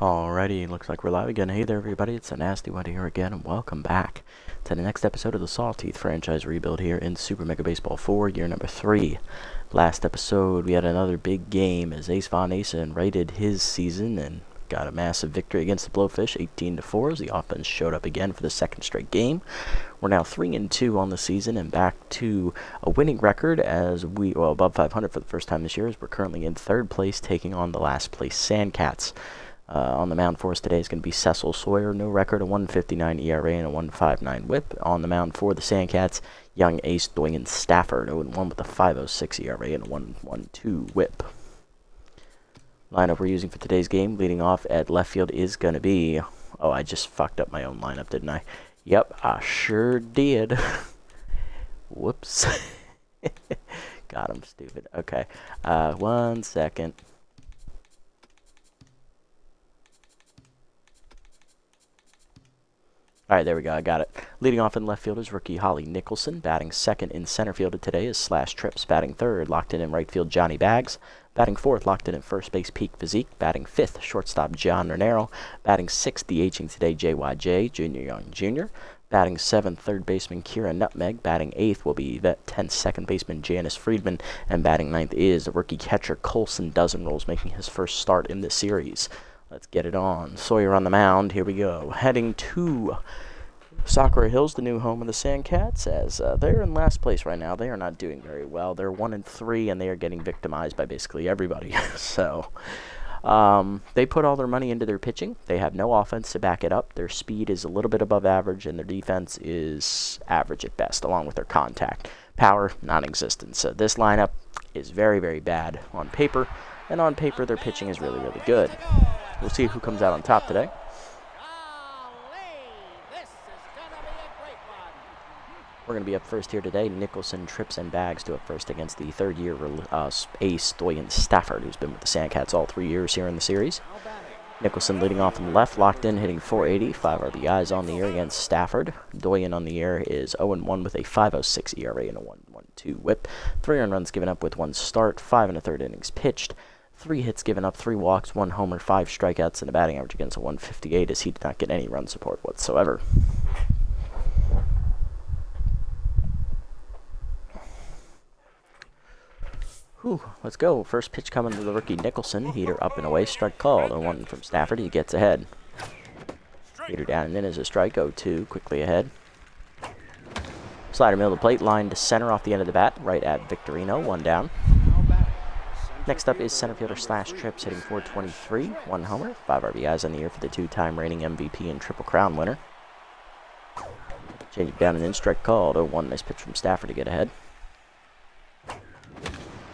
Alrighty, looks like we're live again. Hey there everybody, it's a Nasty One here again, and welcome back to the next episode of the Sawteeth franchise rebuild here in Super Mega Baseball 4, year number 3. Last episode, we had another big game as Ace Von Asen rated his season and got a massive victory against the Blowfish, 18-4, as the offense showed up again for the second straight game. We're now 3-2 on the season and back to a winning record as above 500 for the first time this year, as we're currently in third place taking on the last place Sandcats. On the mound for us today is going to be Sawyer, no record, a 1.59 ERA and a 1.59 whip. On the mound for the Sandcats, young ace Stafford, 0-1 with a 5.06 ERA and a 1.12 whip. Lineup we're using for today's game, leading off at left field, is going to be... Oh, I just fucked up my own lineup, didn't I? Yep, I sure did. Whoops. God, I'm stupid. Okay, 1 second. Alright, there we go, I got it. Leading off in left field is rookie Holly Nicholson. Batting second in center field today is Slash Trips. Batting third, locked in right field, Johnny Bags. Batting fourth, locked in at first base, Peak Physique. Batting fifth, shortstop, John Renero. Batting sixth, DHing today, JYJ, Junior Young Jr. Batting seventh, third baseman, Kira Nutmeg. Batting eighth will be Vet 10th, second baseman, Janice Friedman. And batting ninth is rookie catcher Colson Dozen Rolls, making his first start in this series. Let's get it on. Sawyer on the mound. Here we go. Heading to Sakura Hills, the new home of the Sandcats, as they're in last place right now. They are not doing very well. They're 1-3, and they are getting victimized by basically everybody. So, they put all their money into their pitching. They have no offense to back it up. Their speed is a little bit above average, and their defense is average at best, along with their contact. Power, non-existent. So this lineup is very, very bad on paper, and on paper, their pitching is really, really good. We'll see who comes out on top today. We're going to be up first here today. Nicholson, Trips, and Bags do up first against the third-year ace Stafford, who's been with the Sandcats all 3 years here in the series. Nicholson leading off on the left, locked in, hitting .480, 5 RBIs on the year against Stafford. Doyen on the year is 0-1 with a 5.06 ERA and a 1.12 whip. 3 earned runs given up with 1 start, 5 1/3 innings pitched. 3 hits given up, 3 walks, 1 homer, 5 strikeouts, and a batting average against a 158, as he did not get any run support whatsoever. Whew, let's go. First pitch coming to the rookie Nicholson. Heater up and away, strike called. 0-1 from Stafford. He gets ahead. Heater down and in is a strike. 0-2, quickly ahead. Slider middle of the plate, line to center off the end of the bat, right at Victorino. 1 down. Next up is center fielder Slash Trips, hitting .423, 1 homer, 5 RBIs on the year for the 2-time reigning MVP and Triple Crown winner. Change it down and in, strike called. 0-1, nice pitch from Stafford to get ahead.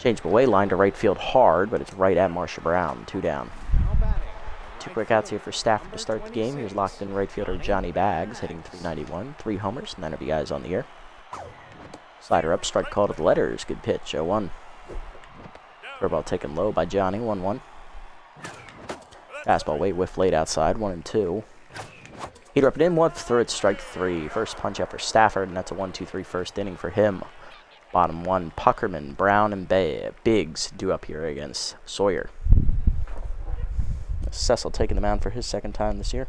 Change him away, line to right field hard, but it's right at Marsha Brown. 2 down. 2 quick outs here for Stafford to start the game. Here's locked in right fielder Johnny Bags, hitting .391, 3 homers, 9 RBIs on the year. Slider up, strike call to the letters. Good pitch, 0-1. Curveball taken low by Johnny, 1-1. Fastball way whiff late outside, 1-2. Heater up and in, 1 through it, strike 3. First punch out for Stafford, and that's a 1-2-3 first inning for him. Bottom 1, Puckerman, Brown, and Biggs due up here against Sawyer. Cecil taking the mound for his second time this year.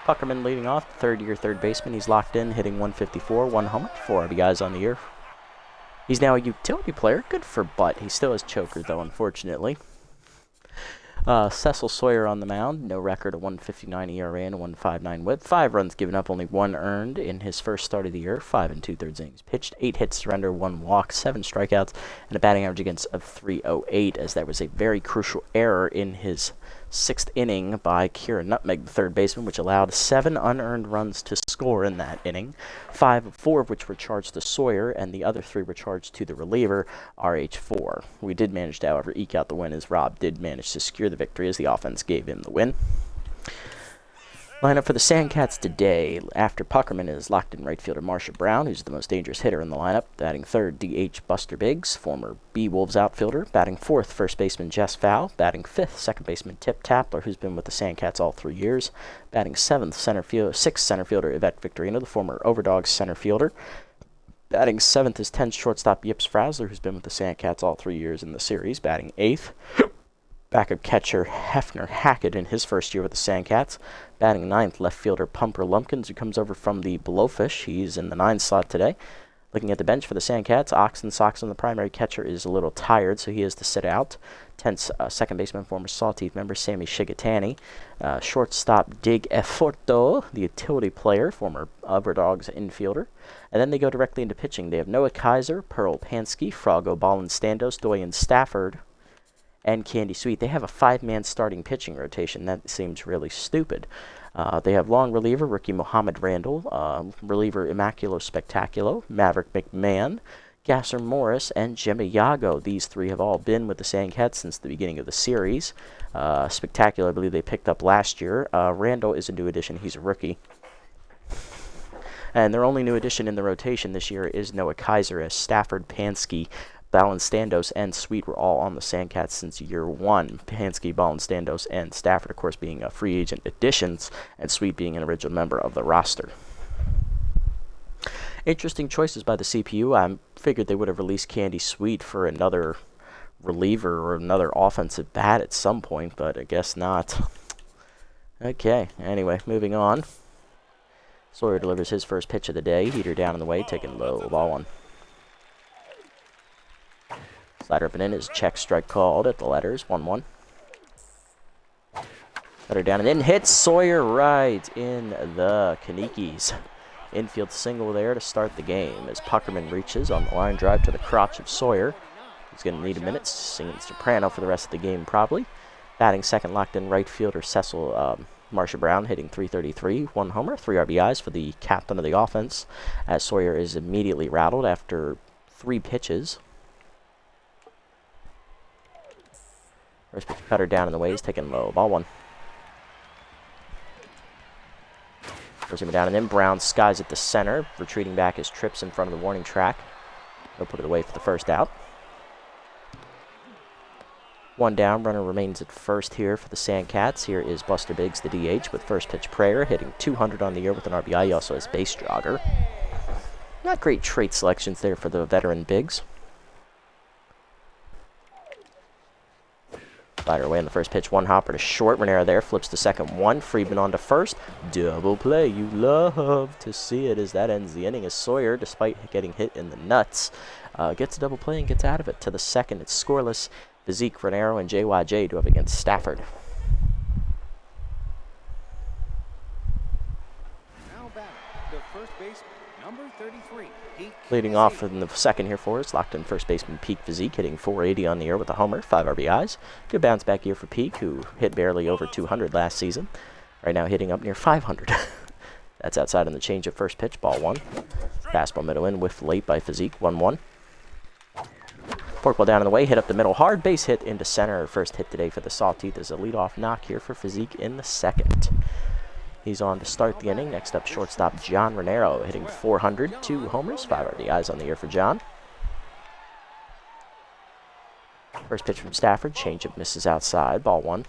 Puckerman leading off, third-year third baseman. He's locked in, hitting .154, 1 homer, 4 RBIs on the year. He's now a utility player. Good for Butt. He still has choker, though, unfortunately. Cecil Sawyer on the mound, no record, a 1.59 ERA and a 1.59 whip. 5 runs given up, only 1 earned in his first start of the year. 5 2/3 innings pitched, 8 hits surrender, 1 walk, 7 strikeouts, and a batting average against of .308, as that was a very crucial error in his 6th inning by Kira Nutmeg, the third baseman, which allowed 7 unearned runs to score in that inning. 4 of which were charged to Sawyer, and the other 3 were charged to the reliever, RH4. We did manage to, however, eke out the win, as Rob did manage to secure the victory as the offense gave him the win. Lineup for the Sandcats today. After Puckerman is locked in right fielder Marsha Brown, who's the most dangerous hitter in the lineup. Batting third, DH Buster Biggs, former B-Wolves outfielder. Batting fourth, first baseman Jess Fowl. Batting fifth, second baseman Tip Tapler, who's been with the Sandcats all 3 years. Batting sixth center fielder Yvette Victorino, the former Overdogs center fielder. Batting 7th is 10th shortstop Yips Frazzler, who's been with the Sandcats all 3 years in the series. Batting 8th, backup catcher Hefner Hackett in his first year with the Sandcats. Batting 9th, left fielder Pumper Lumpkins, who comes over from the Blowfish. He's in the 9th slot today. Looking at the bench for the Sandcats, Oxton Soxon, the primary catcher, is a little tired, so he is to sit out. 10th, second baseman, former Sawteeth member Sammy Shigatani. Shortstop Dig Eforto, the utility player, former Dogs infielder. And then they go directly into pitching. They have Noah Kaiser, Pearl Pansky, Froggo Balin-Standos, Doyen Stafford, and Candy Sweet. They have a 5-man starting pitching rotation. That seems really stupid. They have long reliever rookie Muhammad Randall, reliever Immaculo Spectaculo, Maverick McMahon, Gasser Morris, and Jimmy Yago. These 3 have all been with the Sandcats since the beginning of the series. Spectacular, I believe they picked up last year. Randall is a new addition. He's a rookie. And their only new addition in the rotation this year is Noah Kaiser, as Stafford, Pansky, Balin-Standos, and Sweet were all on the Sandcats since year 1. Pansky, Balin-Standos, and Stafford, of course, being free agent additions, and Sweet being an original member of the roster. Interesting choices by the CPU. I figured they would have released Candy Sweet for another reliever or another offensive bat at some point, but I guess not. Okay, anyway, moving on. Sawyer delivers his first pitch of the day. Heater down in the way, taking low, ball 1. Slider up and in is check, strike called at the letters, 1-1. Letter down and in, hits Sawyer right in the Kanikis. Infield single there to start the game as Puckerman reaches on the line drive to the crotch of Sawyer. He's going to need a minute, singing soprano for the rest of the game probably. Batting second, locked in right fielder Cecil Marsha Brown, hitting .333, 1 homer, 3 RBIs for the captain of the offense, as Sawyer is immediately rattled after 3 pitches. First pitch cutter down in the way, he's taken low, ball 1. First him down and in, Brown skies at the center, retreating back as trips in front of the warning track. He'll put it away for the first out. 1 down, runner remains at first here for the Sandcats. Here is Buster Biggs, the DH, with first pitch prayer, hitting .200 on the year with an RBI. He also has base jogger. Not great trait selections there for the veteran Biggs. Slider away on the first pitch, 1 hopper to short. Raniero there, flips to second, 1. Friedman on to first. Double play, you love to see it as that ends the inning, as Sawyer, despite getting hit in the nuts, gets a double play and gets out of it. To the second, it's scoreless. Physique, Raniero, and JYJ do up against Stafford. Now back, the first baseman, number 33. Leading off in the second here for us, locked in first baseman Peak Physique, hitting .480 on the year with a homer, 5 RBIs. Good bounce back year for Peak, who hit barely over .200 last season. Right now hitting up near .500. That's outside on the change of first pitch, ball 1. Fastball middle in, whiffed late by Physique, 1-1. Forkball down in the way, hit up the middle, hard base hit into center. First hit today for the Sawteeth is a leadoff knock here for Physique in the second. He's on to start the inning. Next up, shortstop John Raniero, hitting .400, 2 homers, 5 RBIs on the year for John. First pitch from Stafford, changeup misses outside, ball 1.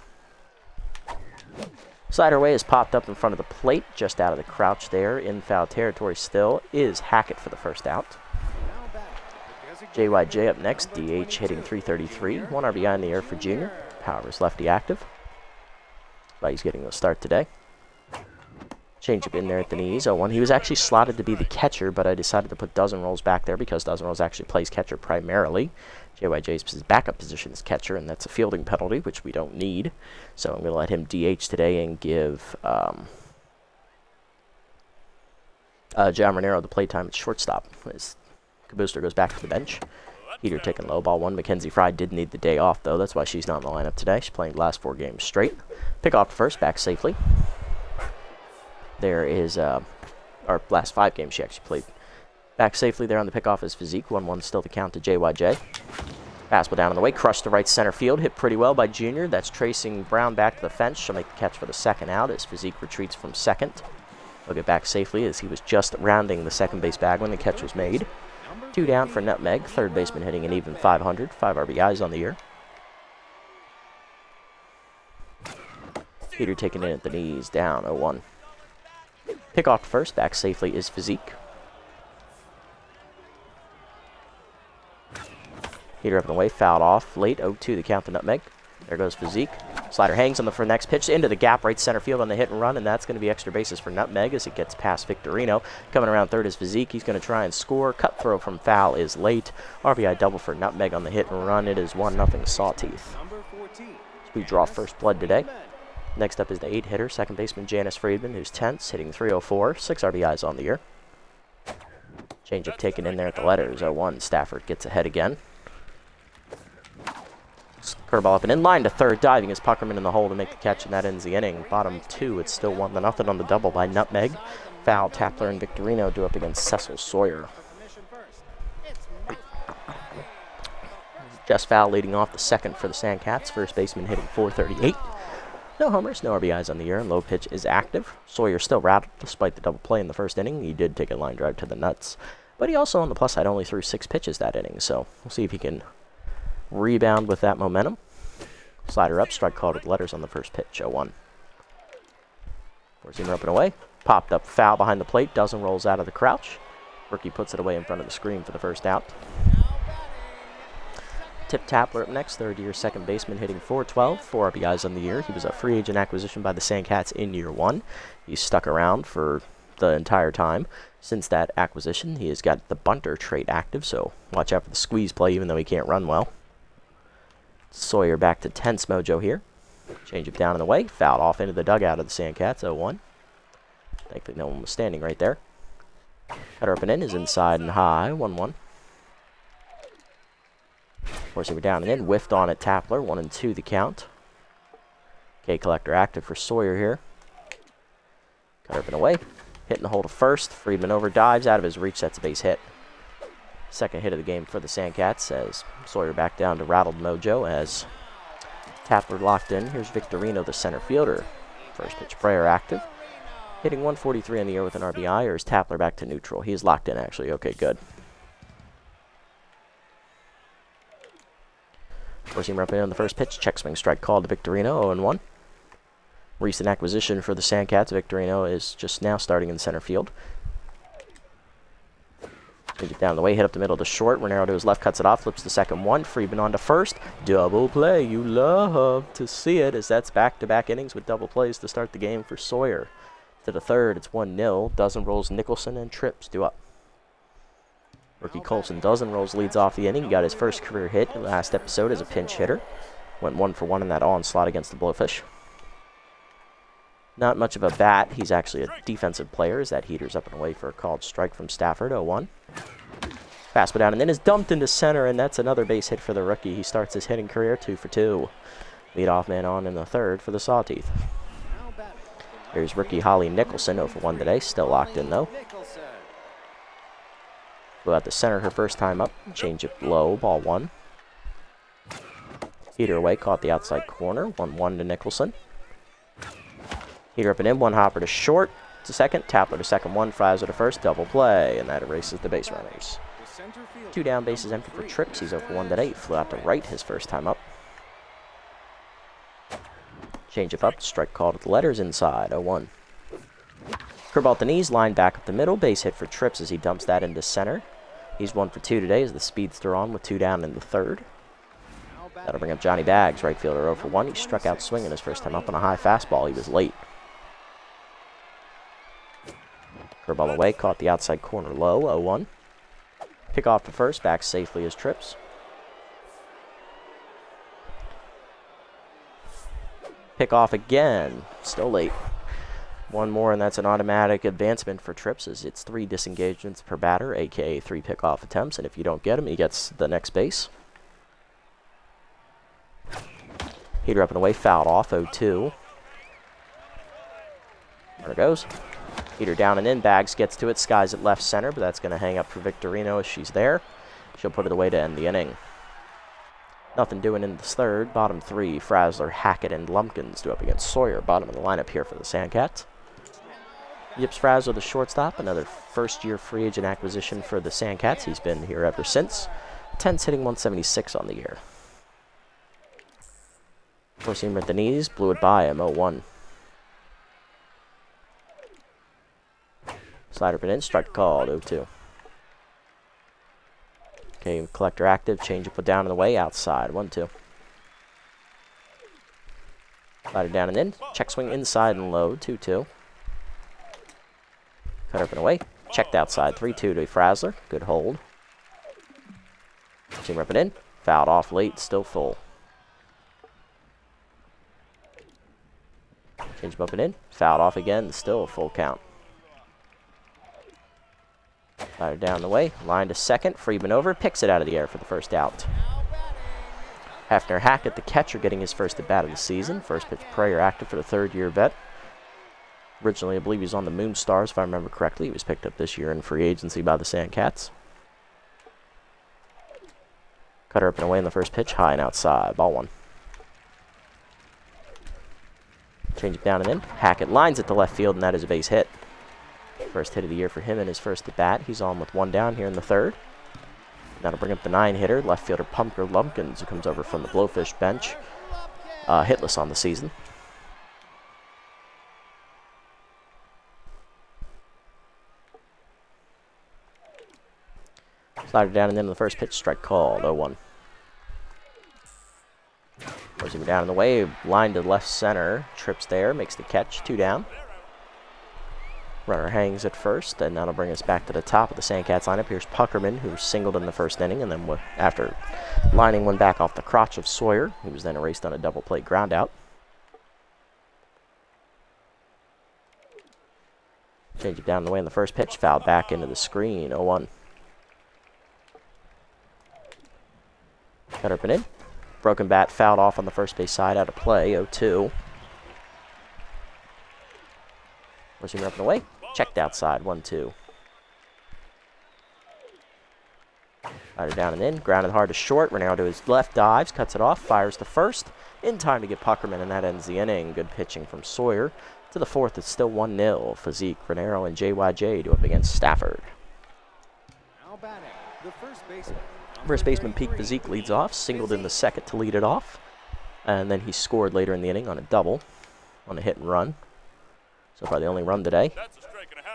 Slider away is popped up in front of the plate, just out of the crouch there. In foul territory still is Hackett for the first out. JYJ up next, DH hitting .333, 1 RBI in the air for Junior. Powers lefty active. But he's getting the start today. Changeup in there at the knees, 0-1. He was actually slotted to be the catcher, but I decided to put Dozen Rolls back there because Dozen Rolls actually plays catcher primarily. JYJ's backup position is catcher, and that's a fielding penalty, which we don't need. So I'm going to let him DH today and give John Raniero the playtime at shortstop. As Kabooster goes back to the bench. Heater taking low, ball 1. Mackenzie Fry did need the day off, though. That's why she's not in the lineup today. She's playing the last 4 games straight. Pick off first, back safely. There is, our last 5 games she actually played. Back safely there on the pickoff is Physique. 1-1 still the count to JYJ. Fastball down on the way, crushed to right center field. Hit pretty well by Junior. That's tracing Brown back to the fence. She'll make the catch for the second out as Physique retreats from second. He'll get back safely as he was just rounding the second base bag when the catch was made. 2 down for Nutmeg. Third baseman hitting an even .500. 5 RBIs on the year. Peter taking in at the knees, down 0-1. Pick off first, back safely is Physique. Heater up and away, fouled off. Late, 0-2 the count to Nutmeg. There goes Physique. Slider hangs on the next pitch into the gap, right center field on the hit and run, and that's going to be extra bases for Nutmeg as it gets past Victorino. Coming around third is Physique. He's going to try and score. Cut throw from foul is late. RBI double for Nutmeg on the hit and run. It is 1-0 Sawteeth. We draw first blood today. Next up is the 8-hitter, second baseman Janice Friedman, who's tense, hitting .304, 6 RBIs on the year. Changeup taken in there at the letters, 0-1. Stafford gets ahead again. Curveball up and in line to third, diving is Puckerman in the hole to make the catch, and that ends the inning. Bottom 2, it's still 1-0 on the double by Nutmeg. Foul, Tapler, and Victorino do up against Cecil Sawyer. Jess Fowl leading off the second for the Sandcats. First baseman hitting .438. No homers, no RBIs on the year, and low pitch is active. Sawyer still rattled despite the double play in the first inning. He did take a line drive to the nuts, but he also on the plus side only threw 6 pitches that inning, so we'll see if he can rebound with that momentum. Slider up, strike called with letters on the first pitch, 0-1. Four-seamer up and away. Popped up foul behind the plate. Dozen rolls out of the crouch. Rookie puts it away in front of the screen for the first out. Tip Tapler up next, third-year second baseman hitting .412, 4 RBIs on the year. He was a free agent acquisition by the Sandcats in year 1. He's stuck around for the entire time. Since that acquisition, he has got the bunter trait active, so watch out for the squeeze play even though he can't run well. Sawyer back to tense mojo here. Change it down in the way. Fouled off into the dugout of the Sandcats, 0-1. Thankfully no one was standing right there. Cutter up and in is inside and high, 1-1. Four-seamer down and in, whiffed on at Tapler, 1-2 the count. K collector active for Sawyer here. Cutter up and away. Hitting the hole to first. Friedman over, dives out of his reach, that's a base hit. Second hit of the game for the Sandcats as Sawyer back down to rattled mojo as Tapler locked in. Here's Victorino, the center fielder. First pitch prayer active. Hitting .143 on the year with an RBI, or is Tapler back to neutral? He is locked in, actually. Okay, good. Four-seamer up in on the first pitch. Check swing strike called to Victorino, 0-1. Recent acquisition for the Sandcats. Victorino is just now starting in center field. Take it down the way, hit up the middle to short. Renero to his left, cuts it off, flips the second one. Friedman on to first. Double play. You love to see it as that's back-to-back innings with double plays to start the game for Sawyer. To the third, it's 1-0. Dozen rolls Nicholson and Trips due up. Rookie Colson dozen rolls leads off the inning. He got his first career hit last episode as a pinch hitter. Went 1-for-1 in that onslaught against the Blowfish. Not much of a bat. He's actually a defensive player as that heater's up and away for a called strike from Stafford, 0-1. Fastball down and then is dumped into center, and that's another base hit for the rookie. He starts his hitting career 2-for-2. Leadoff man on in the third for the Sawteeth. Here's rookie Holly Nicholson, 0-for-1 today. Still locked in, though. Flew out the center her first time up. Change it low, ball 1. Heater away, caught the outside corner. 1-1 to Nicholson. Heater up and in, one hopper to short. To second, Tapler to second, one Fraiser to first, double play, and that erases the base runners. 2 down, bases empty for Trips. He's 0-for-1 today. Flew out to right his first time up. Change it up, strike called at the letters inside, 0-1. Curveball at the knees, line back up the middle, base hit for Trips as he dumps that into center. He's 1-for-2 today as the speedster on with 2 down in the third. That'll bring up Johnny Bags, right fielder 0-for-1. He struck out swinging his first time up on a high fastball. He was late. Curveball away, caught the outside corner low, 0-1. Pick off to first, back safely as Trips. Pick off again, still late. One more, and that's an automatic advancement for Trips as it's 3 disengagements per batter, aka 3 pick-off attempts, and if you don't get him, he gets the next base. Heater up and away, fouled off, 0-2. There it goes. Heater down and in, Bags gets to it, skies at left center, but that's going to hang up for Victorino as she's there. She'll put it away to end the inning. Nothing doing in this third. Bottom 3, Frazzler, Hackett, and Lumpkins do up against Sawyer. Bottom of the lineup here for the Sandcats. Yips Frazzler, the shortstop, another first-year free agent acquisition for the Sandcats. He's been here ever since. 10's hitting 176 on the year. Four-seamer at the knees, blew it by him, 0-1. Slider put in, strike called, 0-2. Okay, collector active. Change it, put down and away. Outside. 1-2. Slider down and in. Check swing inside and low. 2-2. Cut up and away. Checked outside. 3-2 to Frazzler. Good hold. Seam rip it in. Fouled off late. Still full. Change him up and in. Fouled off again. Still a full count. Slider down the way. Line to second. Friedman over. Picks it out of the air for the first out. Hafner Hackett, the catcher, getting his first at bat of the season. First pitch Prayer active for the third-year vet. Originally, I believe he was on the Moon Stars, if I remember correctly. He was picked up this year in free agency by the Sandcats. Cutter up and away in the first pitch. High and outside. Ball 1. Change it down and in. Hackett lines it to left field, and that is a base hit. First hit of the year for him in his first at bat. He's on with 1 down here in the third. Now to bring up the 9-hitter, left fielder Pumper Lumpkins, who comes over from the Blowfish bench. Hitless on the season. Slider down and in the first pitch, strike called, 0-1. Forcing him down in the way, line to left center, trips there, makes the catch, 2 down. Runner hangs at first, and that'll bring us back to the top of the Sandcats lineup. Here's Puckerman, who singled in the first inning, and then after lining one back off the crotch of Sawyer, he was then erased on a double play ground out. Change it down the way in the first pitch, fouled back into the screen, 0-1. Cutter up and in. Broken bat, fouled off on the first base side, out of play, 0-2. Forcing up and away. Checked outside, 1-2. Slider down and in. Grounded hard to short. Renero to his left, dives, cuts it off, fires the first. In time to get Puckerman, and that ends the inning. Good pitching from Sawyer. To the fourth, it's still 1-0. Physique, Renero, and JYJ do up against Stafford. Now batting, the first baseman Pete Physique leads off. Singled in the second to lead it off. And then he scored later in the inning on a double. On a hit and run. So far the only run today.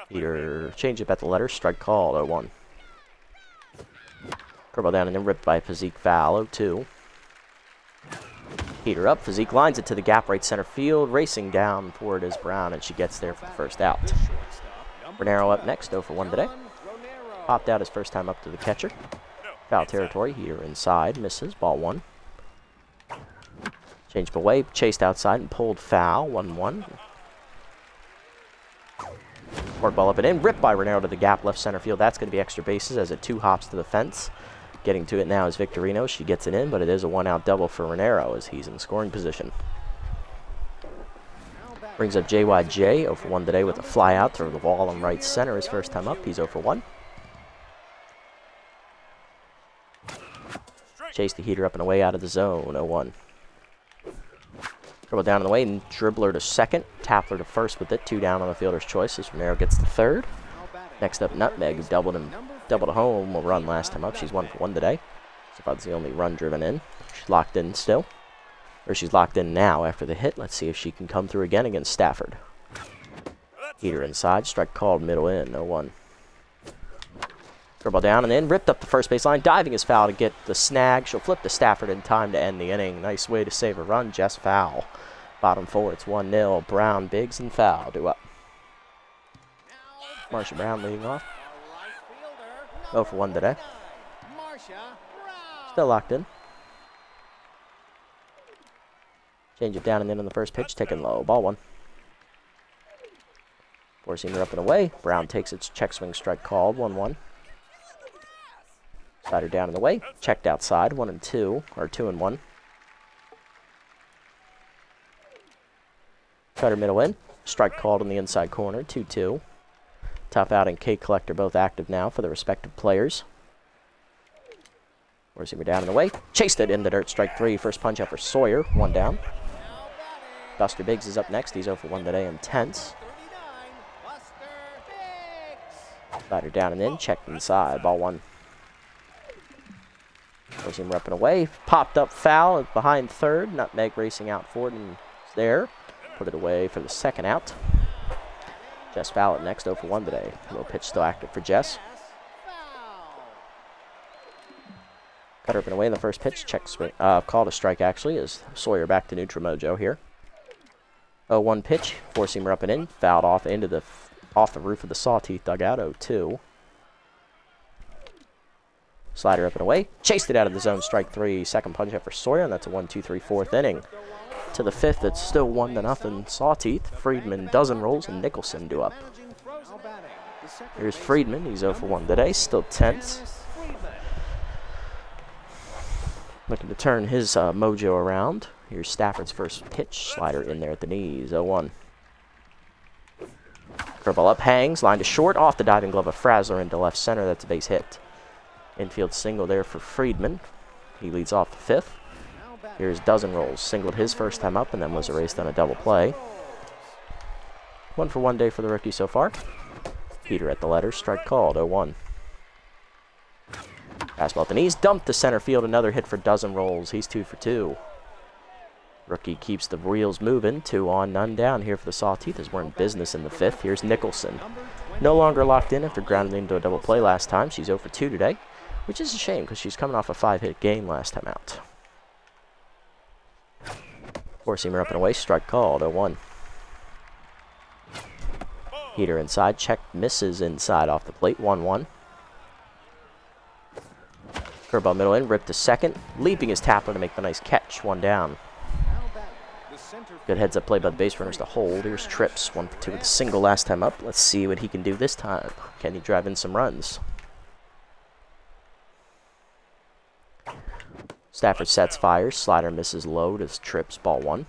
Heater, change it at the letter, strike call, 0-1. Curveball down and then ripped by Physique, foul, 0-2. Heater up, Physique lines it to the gap right center field. Racing down for it is Brown, and she gets there for the first out. Renero up next, 0-for-1 today. Popped out his first time up to the catcher. Foul territory, Heater inside, misses, ball 1. Changed away, chased outside and pulled foul, 1-1. Work ball up and in, ripped by Renero to the gap left center field. That's going to be extra bases as it 2 hops to the fence. Getting to it now is Victorino. She gets it in, but it is a 1-out double for Renero as he's in scoring position. Brings up JYJ, 0-for-1 today with a fly out through the wall in right center. His first time up, he's 0-for-1. Chase the Heater up and away out of the zone, 0-1. Dribble down in the way, and dribbler to second. Tapler to first with it. 2 down on the fielder's choice as Renero gets the third. Next up, Nutmeg, who doubled a home run last time up. She's 1-for-1 today. So far, that's the only run driven in. She's locked in still. Or she's locked in now after the hit. Let's see if she can come through again against Stafford. Heater inside. Strike called, middle in, 0-1. Dribble down and in. Ripped up the first baseline. Diving is foul to get the snag. She'll flip to Stafford in time to end the inning. Nice way to save a run. Just foul. Bottom 4, it's 1-0. Brown, Biggs, and foul. Do up. Marsha Brown leading off. 0-for-1 today. Still locked in. Change it down and in on the first pitch. Taken low. Ball 1. Forcing her up and away. Brown takes its check swing, strike called. 1-1. Slider down in the way. Checked outside. 1-2. Or 2-1. Cutter middle in. Strike called in the inside corner. 2-2. Tough out and K Collector both active now for the respective players. Forcing her down in the way. Chased it in the dirt. Strike 3. First punch up for Sawyer. 1 down. Buster Biggs is up next. He's 0-for-1 today. Intense. Slider down and in. Checked inside. Ball 1. Forcing him up and away. Popped up foul behind third. Nutmeg racing out for it and there. Put it away for the second out. Jess Fallett next, 0-for-1 today. Low pitch still active for Jess. Cutter up and away in the first pitch. Check swing. Called a strike, actually, as Sawyer back to neutral mojo here. 0-1 pitch. Four-seamer up and in. Fouled off into the off the roof of the Sawteeth dugout. 0-2. Slider up and away. Chased it out of the zone. Strike 3. Second punch up for Sawyer, and that's a 1-2-3 fourth inning. To the fifth, it's still 1-0 Sawteeth. Friedman dozen rolls, and Nicholson due up. Here's Friedman. He's 0 for 1 today. Still tense. Looking to turn his mojo around. Here's Stafford's first pitch. Slider in there at the knees. 0-1. Curveball up, hangs. Line to short. Off the diving glove of Frazzler into left center. That's a base hit. Infield single there for Friedman. He leads off the fifth. Here's dozen rolls. Singled his first time up and then was erased on a double play. 1 for 1 day for the rookie so far. Peter at the letters. Strike called. 0-1. Fastball at the knees, dumped to center field, another hit for dozen rolls. He's 2 for 2. Rookie keeps the wheels moving. 2 on, none down here for the Sawteeth as we're in business in the fifth. Here's Nicholson. No longer locked in after grounding into a double play last time. She's 0 for 2 today, which is a shame because she's coming off a 5-hit game last time out. Four-seamer up and away, strike called. 0-1. Heater inside, check, misses inside off the plate. 1-1. Curveball middle in, ripped to second. Leaping his Tapler to make the nice catch. 1 down. Good heads-up play by the base runners to hold. Here's Trips. 1 for 2 with a single last time up. Let's see what he can do this time. Can he drive in some runs? Stafford sets, fires. Slider misses low to Trips. Ball 1.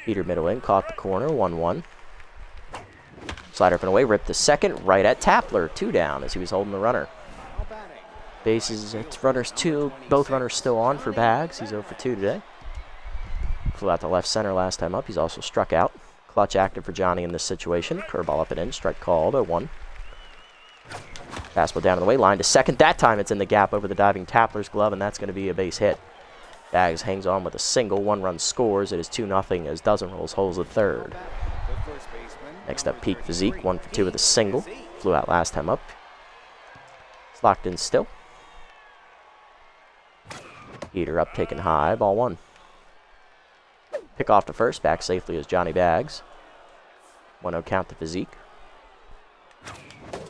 Peter middle in, caught the corner. 1-1. Slider up and away, ripped to second. Right at Tapler. 2 down as he was holding the runner. Bases, it's runners 2. Both runners still on for Bags. He's 0 for 2 today. Flew out to left center last time up. He's also struck out. Clutch active for Johnny in this situation. Curveball up and in. Strike called. 0-1. Fastball down in the way. Line to second. That time it's in the gap over the diving Tapler's glove, and that's going to be a base hit. Bags hangs on with a single. 1 run scores. It is 2-0 as dozen rolls holds the third. Next up, Peak Physique. 1 for 2 with a single. Flew out last time up. It's locked in still. Heater up, taken high. Ball 1. Pick off to first. Back safely is Johnny Bags. 1-0 count to Physique.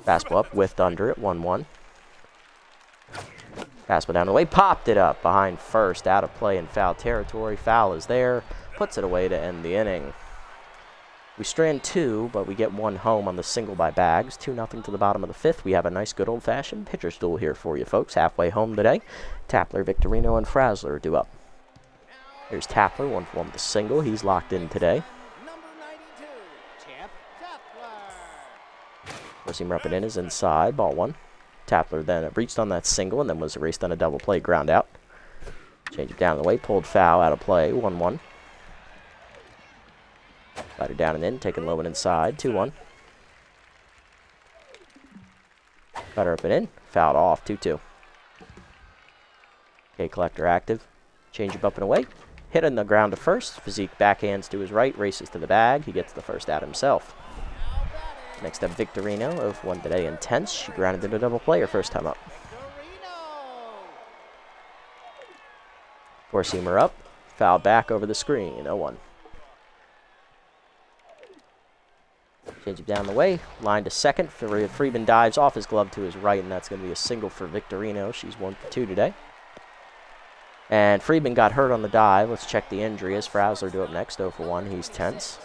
Fastball up, whiffed under it. 1-1. Fastball down the way. Popped it up behind first. Out of play in foul territory. Foul is there. Puts it away to end the inning. We strand 2, but we get 1 home on the single by Bags. 2-0 to the bottom of the fifth. We have a nice good old-fashioned pitcher's duel here for you folks. Halfway home today. Tapler, Victorino, and Frazzler due up. Here's Tapler, 1 for 1 with a single. He's locked in today. Four-seamer up and in is inside. Ball 1. Tapler then reached on that single and then was erased on a double play ground out. Change it down the way. Pulled foul out of play. 1-1. Slider down and in, taken low and inside, 2-1. Cutter up and in, fouled off, 2-2. Okay, collector active. Change up and away. Hit on the ground to first. Physique backhands to his right, races to the bag. He gets the first out himself. Next up, Victorino, 0 for 1 today, intense. She grounded into a double play her first time up. Four-seamer up, foul back over the screen, 0-1. Change it down the way. Line to second. Friedman dives off his glove to his right, and that's going to be a single for Victorino. She's 1 for 2 today. And Friedman got hurt on the dive. Let's check the injury as Frazzler do up next. 0 for 1. He's tense.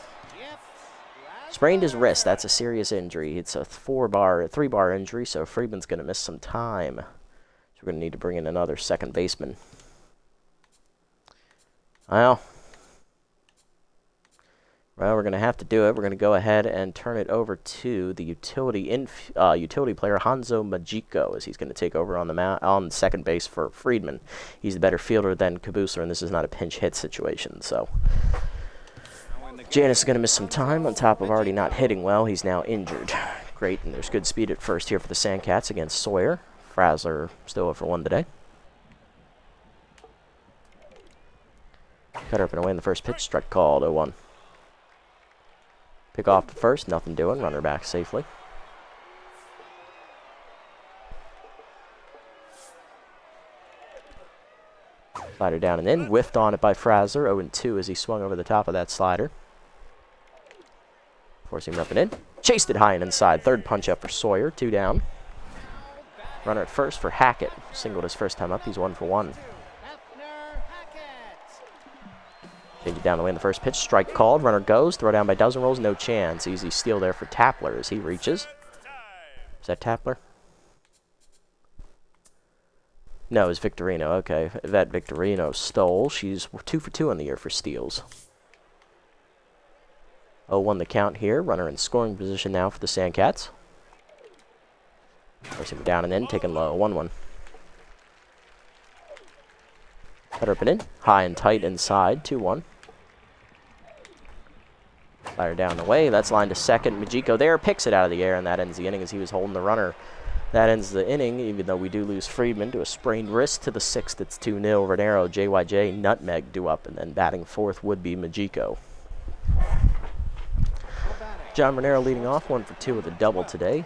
Sprained his wrist. That's a serious injury. It's a 3-bar injury, so Friedman's going to miss some time. So we're going to need to bring in another second baseman. Well, we're going to have to do it. We're going to go ahead and turn it over to the utility player, Hanzo Majiko, as he's going to take over on the second base for Friedman. He's the better fielder than Kabusler, and this is not a pinch hit situation. So Janice is going to miss some time on top of already not hitting well. He's now injured. Great, and there's good speed at first here for the Sandcats against Sawyer. Frazzler still 0 for 1 today. Cutter up and away in the first pitch. Strike called, 0-1. Pick off to first, nothing doing. Runner back safely. Slider down and in. Whiffed on it by Fraser. 0-2 as he swung over the top of that slider. Forcing him up and in. Chased it high and inside. Third punch up for Sawyer. 2 down. Runner at first for Hackett. Singled his first time up. He's 1 for 1. Change it down the way in the first pitch. Strike called. Runner goes. Throw down by dozen rolls. No chance. Easy steal there for Tapler as he reaches. Is that Tapler? No, it's Victorino. Okay. That Victorino stole. She's 2 for 2 on the year for steals. 0-1 the count here. Runner in scoring position now for the Sandcats. Forcing him down and in. Taking low. 1-1. Cutter up and in. High and tight inside. 2-1. Slider down the way. That's lined to second. Majiko there picks it out of the air, and that ends the inning as he was holding the runner. That ends the inning, even though we do lose Friedman to a sprained wrist. To the 6th, it's 2-0. Renero, JYJ, Nutmeg due up, and then batting 4th would be Majiko. John Renero leading off, 1 for 2 with a double today.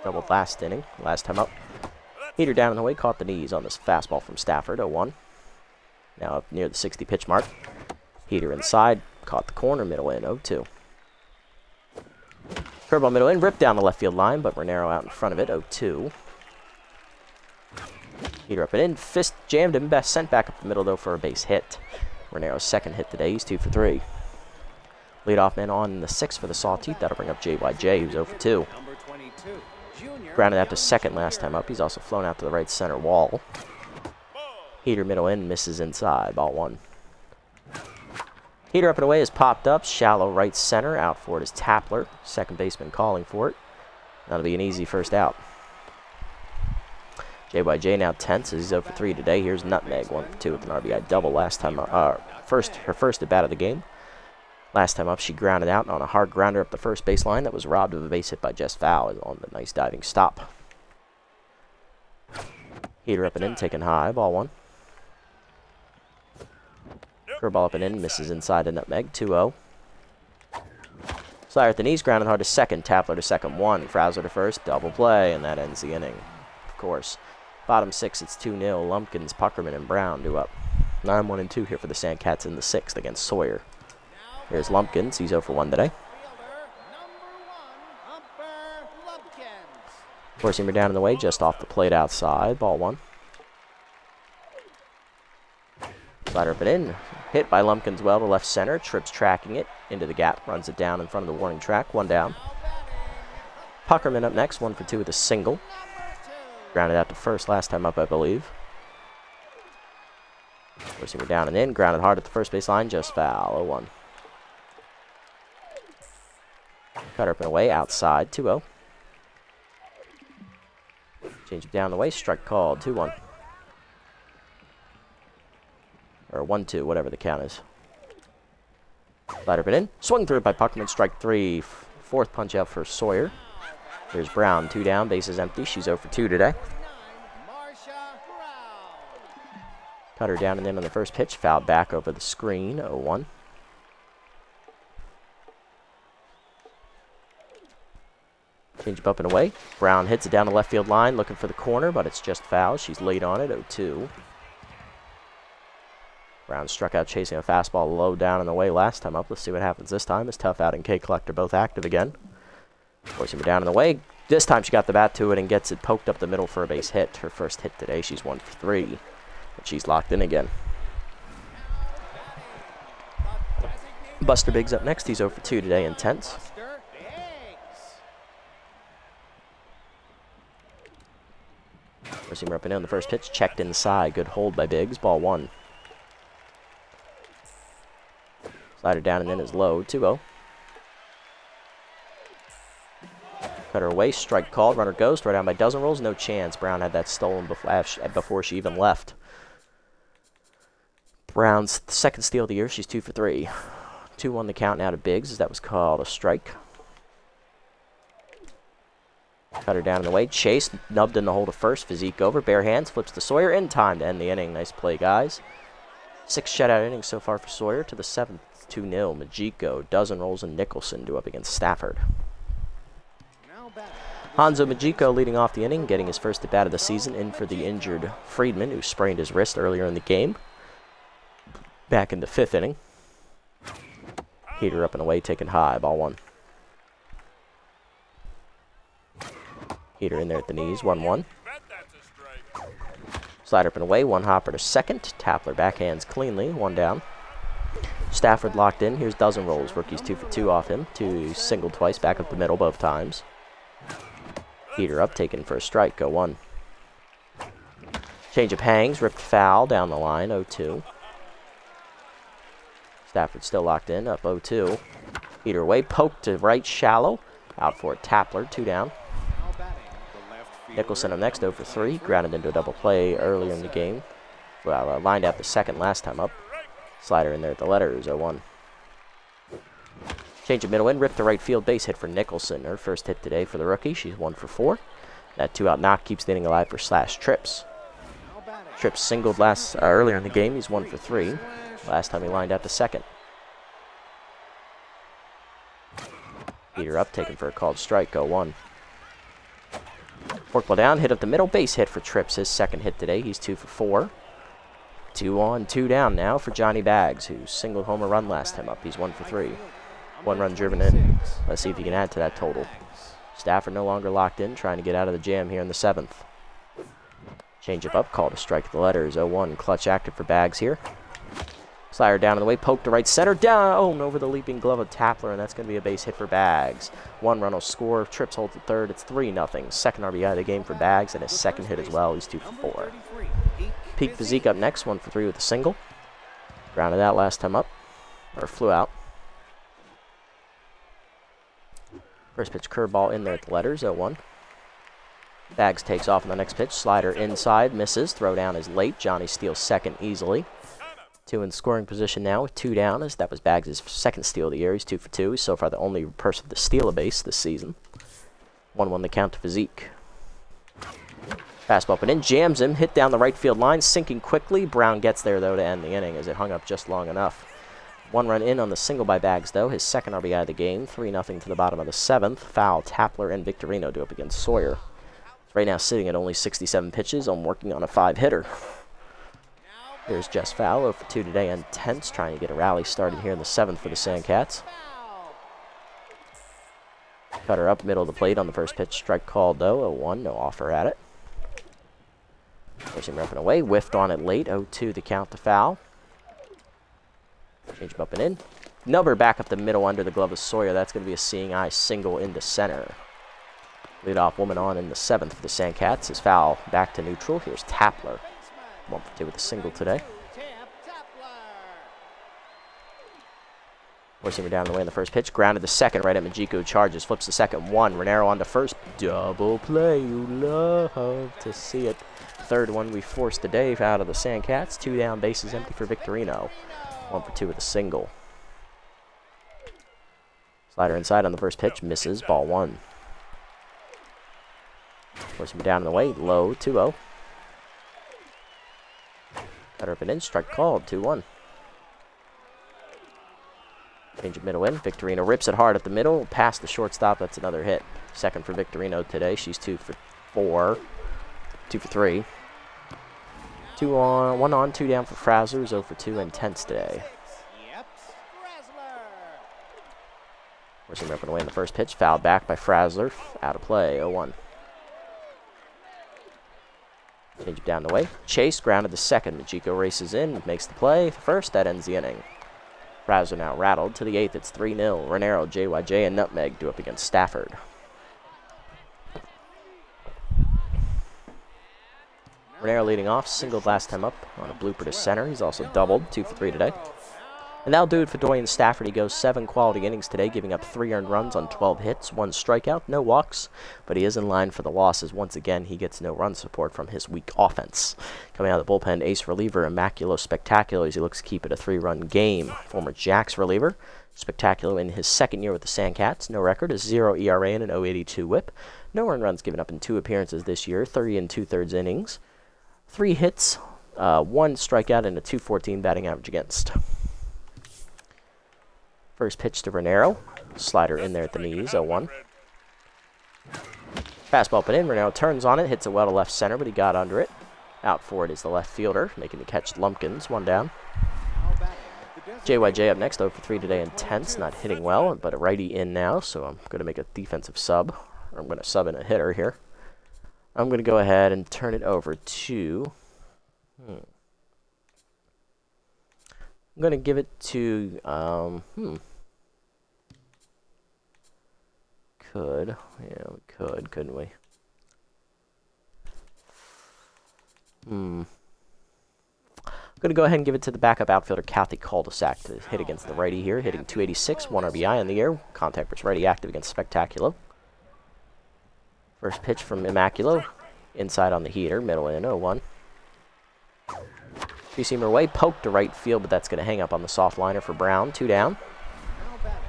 Doubled last inning, last time up. Heater down in the way, caught the knees on this fastball from Stafford, 0-1. Now up near the 60 pitch mark. Heater inside, caught the corner, middle in, 0-2. Curveball middle in, ripped down the left field line, but Renero out in front of it, 0-2. Heater up and in, fist jammed him, sent back up the middle though for a base hit. Renero's second hit today, he's 2 for 3. Leadoff man on the 6th for the Sawteeth, that'll bring up JYJ, who's 0 for 2. Grounded out to second last time up, he's also flown out to the right center wall. Heater middle in, misses inside, ball 1. Heater up and away is popped up. Shallow right center. Out for it is Tapler. Second baseman calling for it. That'll be an easy first out. JYJ now tense as he's 0 for 3 today. Here's Nutmeg, 1 for 2 with an RBI double last time. Her first at bat of the game. Last time up, she grounded out on a hard grounder up the first baseline that was robbed of a base hit by Jess Fowl on the nice diving stop. Heater up and in, taken high. Ball 1. Curveball up and in, misses inside to Nutmeg, 2-0. Slider at the knees, grounded hard to second. Tapler to second, 1. Fraser to first, double play, and that ends the inning. Of course. Bottom 6, it's 2-0. Lumpkins, Puckerman, and Brown do up. 9-1-2 here for the Sandcats in the 6th against Sawyer. Here's Lumpkins, he's 0 for 1 today. Forcing him down in the way, just off the plate outside, ball 1. Slider up and in. Hit by Lumpkins well to left center. Trips tracking it into the gap. Runs it down in front of the warning track. 1 down. Puckerman up next. 1 for 2 with a single. Grounded out to first last time up, I believe. Forcing her down and in. Grounded hard at the first base line. Just foul. 0-1. Cutter up and away. Outside. 2-0. Change it down the way. Strike called. 2-1. Or 1-2, whatever the count is. Slider been in. Swung through it by Puckerman. Strike 3. Fourth punch out for Sawyer. Here's Brown. 2 down. Bases empty. She's 0 for 2 today. Cutter down and in on the first pitch. Fouled back over the screen. 0-1. Change up and away. Brown hits it down the left field line. Looking for the corner, but it's just foul. She's late on it. 0-2. Brown struck out chasing a fastball low down and away last time up. Let's see what happens this time. As Tough Out and K Collector both active again. Forcing her down and away. This time she got the bat to it and gets it poked up the middle for a base hit. Her first hit today. She's 1 for 3. And she's locked in again. Buster Biggs up next. He's 0 for 2 today. Intense. Forcing her up and in on the first pitch. Checked inside. Good hold by Biggs. Ball 1. Slider down and in is low, 2-0. Cutter away, strike called, runner goes, throw down by dozen rolls, no chance. Brown had that stolen before she even left. Brown's second steal of the year, she's 2 for 3. 2-1 the count now to Biggs, as that was called a strike. Cutter down in the way, chase, nubbed in the hole to first, physique over, bare hands, flips to Sawyer, in time to end the inning. Nice play, guys. 6 shutout innings so far for Sawyer. To the 7th, 2-0. Majiko, dozen rolls, and Nicholson do up against Stafford. Hanzo Majiko leading off the inning, getting his first at-bat of the season in for the injured Friedman, who sprained his wrist earlier in the game. Back in the 5th inning. Heater up and away, taken high, ball 1. Heater in there at the knees, 1-1. Slider up and away, 1 hopper to second. Tapler backhands cleanly, 1 down. Stafford locked in, here's dozen rolls. Rookie's 2 for 2 off him. 2 singled twice, back up the middle both times. Heater up, taken for a strike, go 1. Change of hangs, ripped foul down the line, 0-2. Stafford still locked in, up 0-2. Heater away, poked to right, shallow. Out for it, Tapler, 2 down. Nicholson up next, 0 for 3. Grounded into a double play earlier in the game. Well, lined out the second last time up. Slider in there at the letters, 0-1. Change of middle in, ripped to right field, base hit for Nicholson. Her first hit today for the rookie. She's 1 for 4. That 2-out knock keeps the inning alive for Slash Trips. Trips singled earlier in the game. He's 1 for 3. Last time he lined out the second. Heater up, taken for a called strike, go 1. Forkball down, hit up the middle, base hit for Trips. His second hit today. He's 2 for 4. 2 on, 2 down now for Johnny Bags, who singled home a run last time up. He's 1 for 3. 1 run driven in. Let's see if he can add to that total. Stafford no longer locked in, trying to get out of the jam here in the 7th. Change up, called a strike to the letters, 0-1. Clutch active for Bags here. Slider down in the way, poke to right center, down over the leaping glove of Tapler, and that's going to be a base hit for Bags. 1 run will score. Trips holds at third. It's 3-0. Second RBI of the game for Bags, and his second hit as well. He's 2 for 4. Peak Physique up next, 1 for 3 with a single. Grounded out last time up, or flew out. First pitch curveball in there at the letters, 0-1. Bags takes off on the next pitch. Slider inside, misses. Throw down is late. Johnny steals second easily. 2 in scoring position now with 2 down, as that was Bags' second steal of the year. He's 2 for 2. He's so far the only person to steal a base this season. 1-1 the count to Physique. Fastball up and in, jams him, hit down the right field line, sinking quickly. Brown gets there, though, to end the inning as it hung up just long enough. 1 run in on the single by Bags, though. His second RBI of the game. 3-0 to the bottom of the 7th. Foul, Tapler and Victorino do up against Sawyer. Right now sitting at only 67 pitches. I'm working on a 5-hitter. Here's Jess Fowl, 0 for 2 today, and tense, trying to get a rally started here in the 7th for the Sandcats. Cutter up, middle of the plate on the first pitch. Strike called, though, 0-1, no offer at it. Forcing him up and away, whiffed on it late, 0-2 the count to foul. Change him up and in. Nubber back up the middle under the glove of Sawyer. That's going to be a seeing eye single into center. Leadoff woman on in the 7th for the Sandcats. His foul back to neutral. Here's Tapler. 1 for 2 with a single today. Forcing him down the way in the first pitch. Grounded the second right at Majiko. Charges. Flips the second. 1. Renero on to first. Double play. You love to see it. Third one we forced today out of the Sandcats. 2 down, bases empty for Victorino. 1 for 2 with a single. Slider inside on the first pitch. Misses. Ball 1. Forcing him down in the way. Low. 2-0. Cutter up and in. Strike called. 2-1. Change of middle in. Victorino rips it hard at the middle. Past the shortstop. That's another hit. Second for Victorino today. She's 2 for 4. 2 for 3. 2 on, 1 on, 2 down for Frazzler. 0 for 2 and tense today. Forcing him up and away in the first pitch. Fouled back by Frazzler. Out of play. 0-1. Change it down the way. Chase grounded the second. Majiko races in, makes the play. First, that ends the inning. Frazzler now rattled. To the 8th, it's 3-0. Renero, JYJ, and Nutmeg do up against Stafford. Renero leading off, singled last time up on a blooper to center. He's also doubled, 2 for 3 today. And that'll do it for Dwayne Stafford. He goes 7 quality innings today, giving up 3 earned runs on 12 hits, 1 strikeout, no walks, but he is in line for the losses. Once again, he gets no run support from his weak offense. Coming out of the bullpen, ace reliever Immaculo Spectacular as he looks to keep it a 3-run game. Former Jacks reliever Spectacular in his second year with the Sandcats. No record, a 0 ERA and an 0.82 whip. No earned runs given up in 2 appearances this year, 30 2/3 innings. 3 hits, 1 strikeout, and a 2.14 batting average against. First pitch to Renero. Slider in there at the knees, 0-1. Fastball up and in. Renero turns on it, hits it well to left center, but he got under it. Out for it is the left fielder, making the catch Lumpkins, 1 down. JYJ up next, 0 for 3 today in tenths, not hitting well, but a righty in now, so I'm going to make a defensive sub. Or I'm going to sub in a hitter here. I'm going to go ahead and turn it over to... I'm going to give it to... Could. Yeah, we could, couldn't we? I'm going to go ahead and give it to the backup outfielder, Kathy Cul-de-sac, to hit against the righty here, hitting 286, 1 RBI in the air. Contact versus righty active against Spectaculo. First pitch from Immaculo. Inside on the heater, middle in, 0-1. Two-seamer away, poked to right field, but that's going to hang up on the soft liner for Brown, 2 down.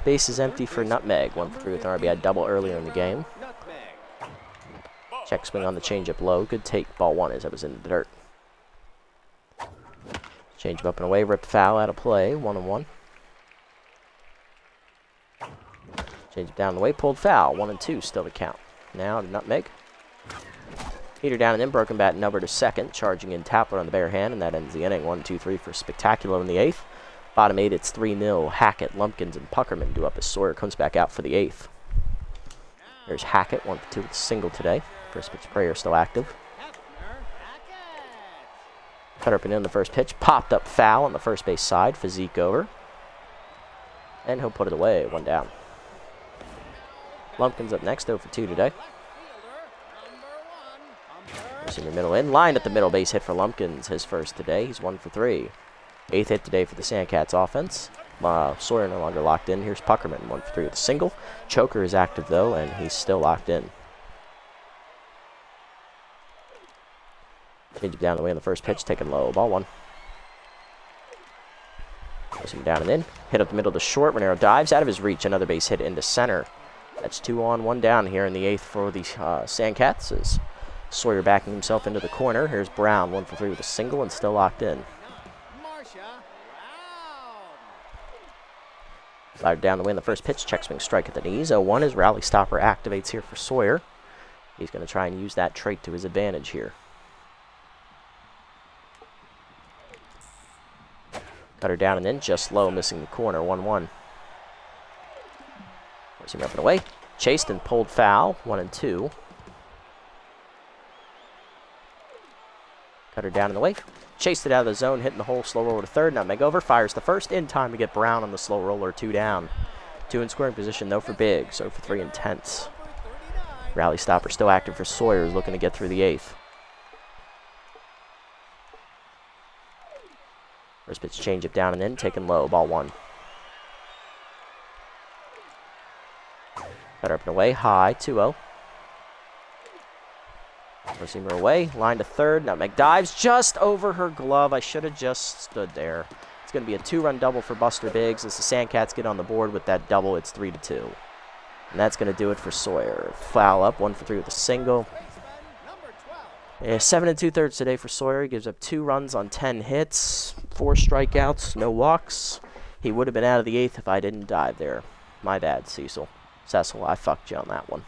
Base is empty for Nutmeg, 1 for 3 with an RBI double earlier in the game. Check swing on the changeup low, good take, ball 1 as I was in the dirt. Change up and away, ripped foul out of play, 1-1. Change it down the way, pulled foul, 1-2, still to count. Now to Nutmeg. Heater down and in, broken bat number to second, charging in Tapler on the bare hand, and that ends the inning. 1-2-3 for Spectaculo in the 8th. Bottom 8, it's 3-0. Hackett, Lumpkins, and Puckerman do up as Sawyer comes back out for the 8th. There's Hackett, 1 for 2 with a single today. First pitch, Prayer still active. Cutter up and in the first pitch, popped up foul on the first base side, physique over. And he'll put it away, 1 down. Lumpkins up next, 0 for 2 today. Senior middle in, lined at the middle base hit for Lumpkins, his first today. He's 1 for 3. 8th hit today for the Sandcats offense. Sawyer no longer locked in. Here's Puckerman, 1 for 3 with a single. Choker is active though, and he's still locked in. Change it down the way in the first pitch, taken low, ball 1. Goes him down and in. Hit up the middle to short. Renero dives out of his reach. Another base hit into center. That's 2 on, 1 down here in the 8th for the Sandcats. As Sawyer backing himself into the corner. Here's Brown, 1 for 3 with a single and still locked in. Slider down the way in the first pitch. Check swing strike at the knees. 0-1 as rally stopper activates here for Sawyer. He's going to try and use that trait to his advantage here. Cutter down and in, just low, missing the corner, 1-1. Forcing up and away. Chased and pulled foul, 1-2. Cutter down in the way. Chased it out of the zone, hitting the hole, slow roller to third. Nutmeg over, fires the first, in time to get Brown on the slow roller, 2 down. 2 in scoring position, though, for Biggs, 0 for 3 in tenths. Rally stopper still active for Sawyer, looking to get through the 8th. First pitch change up down and in, taken low, ball 1. Cutter up and away, high, 2-0. Seamer away, line to third. Nutmeg dives just over her glove. I should have just stood there. It's going to be a 2-run double for Buster Biggs. As the Sandcats get on the board with that double, it's 3-2. And that's going to do it for Sawyer. Foul up, 1 for 3 with a single. Yeah, 7 2/3 today for Sawyer. He gives up 2 runs on 10 hits, 4 strikeouts, no walks. He would have been out of the 8th if I didn't dive there. My bad, Cecil. I fucked you on that one.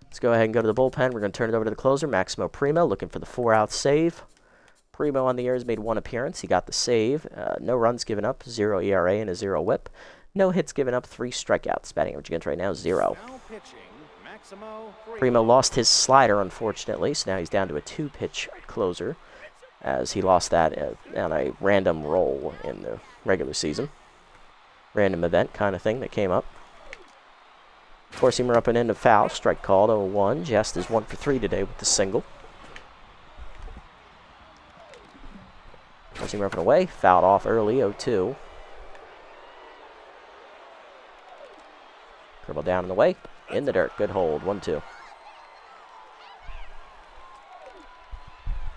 Let's go ahead and go to the bullpen. We're going to turn it over to the closer, Maximo Primo, looking for the 4-out save. Primo on the year has made 1 appearance. He got the save. No runs given up, 0 ERA and a 0 whip. No hits given up, 3 strikeouts. Batting average against right now, 0. Primo lost his slider, unfortunately, so now he's down to a 2-pitch closer, as he lost that on a random roll in the regular season. Random event kind of thing that came up. Four-seamer up and into foul, strike called, 0-1. Jest is 1 for 3 today with the single. Four-seamer up and away, fouled off early, 0-2. Curveball down and away, in the dirt, good hold, 1-2.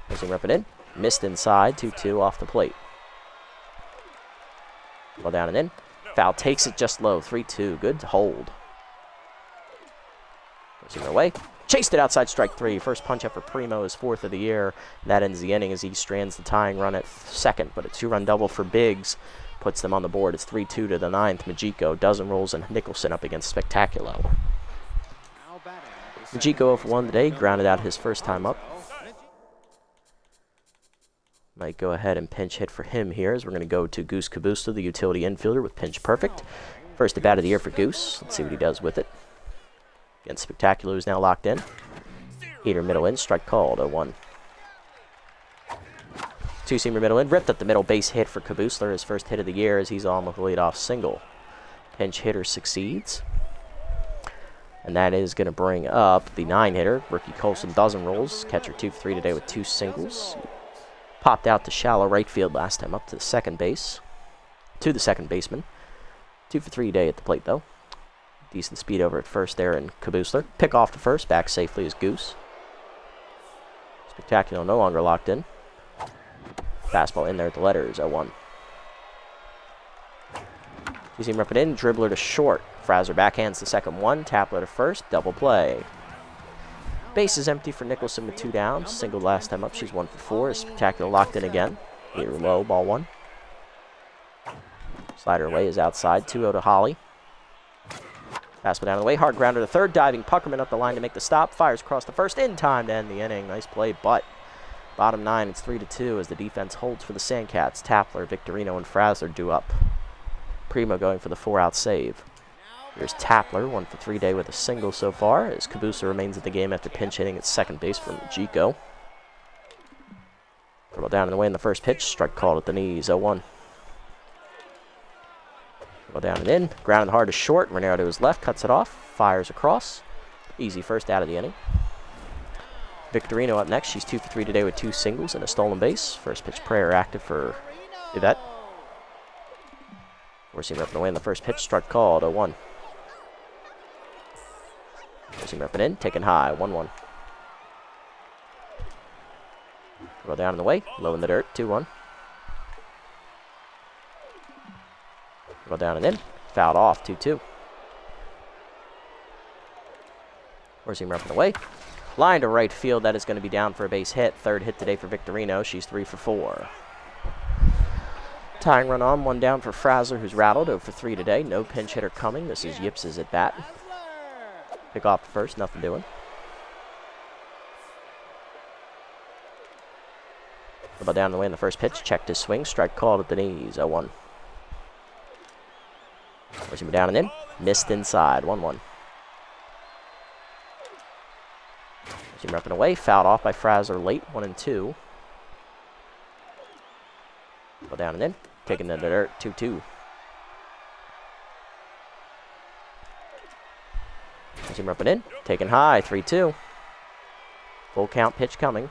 Four-seamer up and in, missed inside, 2-2 off the plate. Ball down and in, foul takes it just low, 3-2, good hold. Four-seamer away, chased it outside, strike 3. First punch up for Primo, his 4th of the year. That ends the inning as he strands the tying run at second, but a 2-run double for Biggs puts them on the board. It's 3-2 to the 9th. Majiko, dozen rolls, and Nicholson up against Spectaculo. Majiko 0 for 1 today, grounded out his first time up. Might go ahead and pinch hit for him here as we're going to go to Goose Kabusta, the utility infielder, with pinch perfect. First at bat of the year for Goose. Let's see what he does with it. Against Spectacular, who's now locked in. Heater middle in, strike called, 0-1. Two-seamer middle in, ripped up the middle, base hit for Kabusler, his first hit of the year as he's on with a leadoff single. Pinch hitter succeeds. And that is going to bring up the 9-hitter. Rookie Colson dozen rolls. Catcher 2 for 3 today with 2 singles. Popped out to shallow right field last time up to the second base. To the second baseman. 2 for 3 today at the plate though. Decent speed over at first there in Kabusler. Pick off to first, back safely is Goose. Spectacular no longer locked in. Fastball in there at the letters, 0-1. You see him rip it in, dribbler to short. Fraser backhands the second one, Tapler to first, double play. Base is empty for Nicholson with 2 down. Single last time up, she's 1 for 4. Spectacular locked in again. Here low, ball 1. Slider away is outside, 2-0 to Holly. Fastball down the way, hard grounder to third, diving Puckerman up the line to make the stop. Fires across the first in time to end the inning. Nice play, but bottom 9, it's 3-2 as the defense holds for the Sandcats. Tapler, Victorino, and Fraser due up. Primo going for the 4-out save. Here's Tapler, 1 for 3 day with a single so far, as Kabusa remains at the game after pinch hitting at second base from Majiko. Throw down and away in the first pitch, strike called at the knees, 0-1. Throw down and in, grounded hard to short, Raniero to his left, cuts it off, fires across. Easy first out of the inning. Victorino up next, she's 2 for 3 today with 2 singles and a stolen base. First pitch prayer active for Yvette. Forcing up and away in the first pitch, struck called, 0-1. Forcing up and in, taken high, 1-1. Roll down in the way, low in the dirt, 2-1. Roll down and in, fouled off, 2-2. Forcing up and away. Line to right field, that is going to be down for a base hit. Third hit today for Victorino, she's 3 for 4. Tying run on, 1 down for Fraser, who's rattled, 0 for 3 today. No pinch hitter coming. This is Yips' at bat. Pick off first, nothing doing. About down the way in the first pitch, checked his swing, strike called at the knees, 0-1. Forcing him down and in, missed inside, 1-1. Forcing him up and away, fouled off by Fraser late, 1-2. Go down and in, taking the dirt, 2-2. Forcing up and in, taken high, 3-2. Full count pitch coming.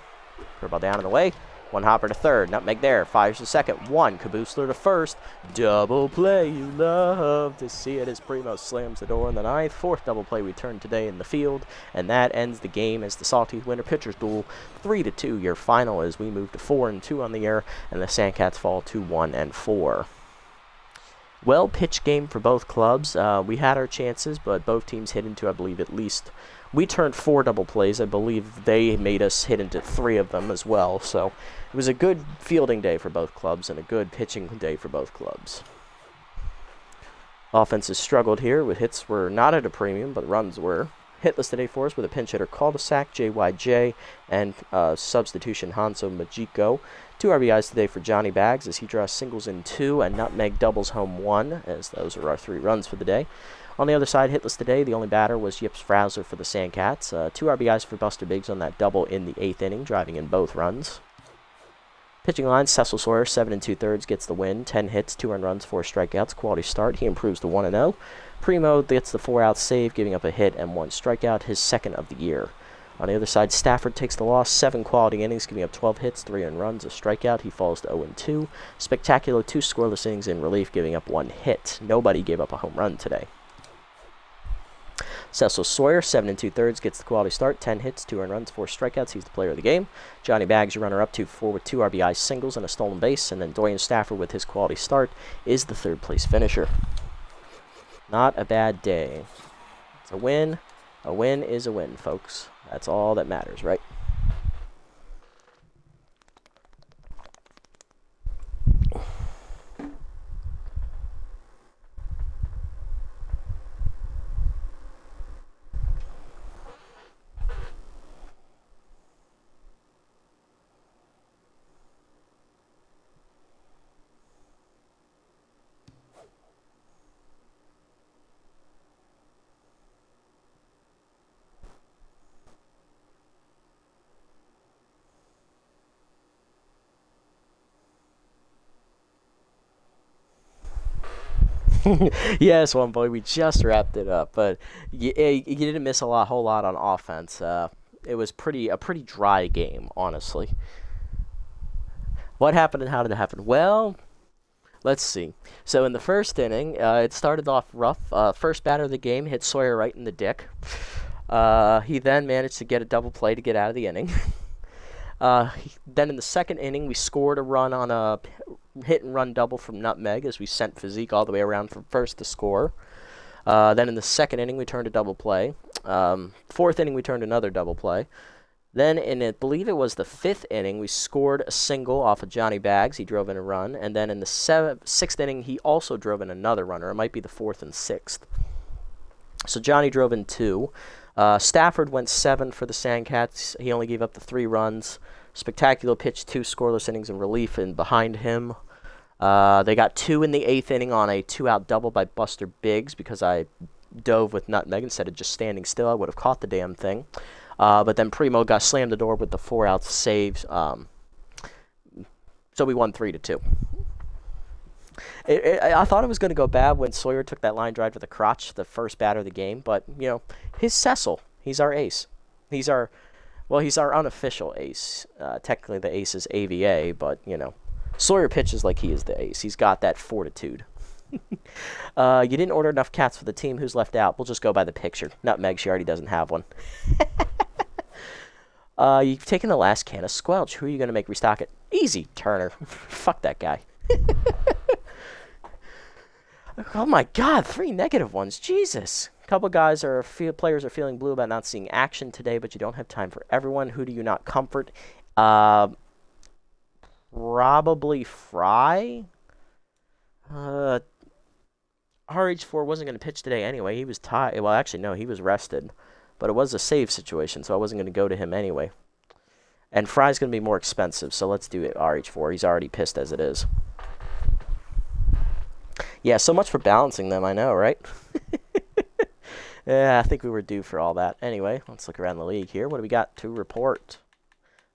Curveball down and away. 1 hopper to third, nutmeg there, fires to second, 1, Kabusler to first, double play, you love to see it as Primo slams the door in the 9th, 4th double play returned today in the field, and that ends the game as the Sawteeth winner pitchers duel, 3-2 your final as we move to 4-2 on the year, and the Sandcats fall to 1-4. Well pitched game for both clubs. We had our chances, but both teams hit into, I believe, at least. We turned 4 double plays. I believe they made us hit into 3 of them as well. So it was a good fielding day for both clubs and a good pitching day for both clubs. Offenses struggled here with hits were not at a premium, but runs were. Hitless today for us with a pinch hitter cul-de-sac, JYJ, and substitution Hanso Majiko. 2 RBIs today for Johnny Bags as he draws singles in 2 and nutmeg doubles home 1, as those are our 3 runs for the day. On the other side, hitless today, the only batter was Yips Fraser for the Sandcats. 2 RBIs for Buster Biggs on that double in the 8th inning, driving in both runs. Pitching line, Cecil Sawyer, 7 2/3, gets the win. 10 hits, 2 earned runs, 4 strikeouts. Quality start. He improves to 1-0. Primo gets the 4-out save, giving up a hit and 1 strikeout, his 2nd of the year. On the other side, Stafford takes the loss, 7 quality innings, giving up 12 hits, 3 earned runs, a strikeout. He falls to 0-2. Spectacular, 2 scoreless innings in relief, giving up 1 hit. Nobody gave up a home run today. Cecil Sawyer, 7 2/3, gets the quality start, 10 hits, 2 earned runs, 4 strikeouts. He's the player of the game. Johnny Bags, your runner-up, 2-4 with 2 RBI singles and a stolen base. And then Dorian Stafford, with his quality start, is the 3rd place finisher. Not a bad day. It's a win. A win is a win, folks. That's all that matters, right? Yes, one boy. We just wrapped it up, but you didn't miss whole lot on offense. It was a pretty dry game, honestly. What happened and how did it happen? Well, let's see. So in the first inning, it started off rough. First batter of the game hit Sawyer right in the dick. He then managed to get a double play to get out of the inning. Then in the second inning, we scored a run on a hit and run double from Nutmeg as we sent Physique all the way around from first to score. Then in the second inning, we turned a double play. Fourth inning, we turned another double play. Then in, I believe it was the fifth inning, we scored a single off of Johnny Bags. He drove in a run. And then in the sixth inning, he also drove in another runner. It might be the fourth and sixth. So Johnny drove in two. Stafford went 7 for the Sandcats. He only gave up the 3 runs. Spectacular pitched 2 scoreless innings in relief and behind him. They got 2 in the 8th inning on a 2-out double by Buster Biggs because I dove with Nutmeg instead of just standing still. I would have caught the damn thing. But then Primo got slammed the door with the 4-out save. So we won 3-2. I thought it was going to go bad when Sawyer took that line drive to the crotch, the first batter of the game. But, you know, he's Cecil. He's our ace. He's our unofficial ace. Technically, the ace is AVA, but, you know, Sawyer pitches like he is the ace. He's got that fortitude. You didn't order enough cats for the team. Who's left out? We'll just go by the picture. Nutmeg, she already doesn't have one. You've taken the last can of Squelch. Who are you going to make restock it? Easy, Turner. Fuck that guy. Oh my God, 3 negative ones. Jesus. A couple guys players are feeling blue about not seeing action today, but you don't have time for everyone. Who do you not comfort? Probably Fry. RH4 wasn't going to pitch today anyway. He was tired. Well, actually, no, he was rested. But it was a save situation, so I wasn't going to go to him anyway. And Fry's going to be more expensive, so let's do it RH4. He's already pissed as it is. Yeah, so much for balancing them, I know, right? Yeah, I think we were due for all that. Anyway, let's look around the league here. What do we got to report?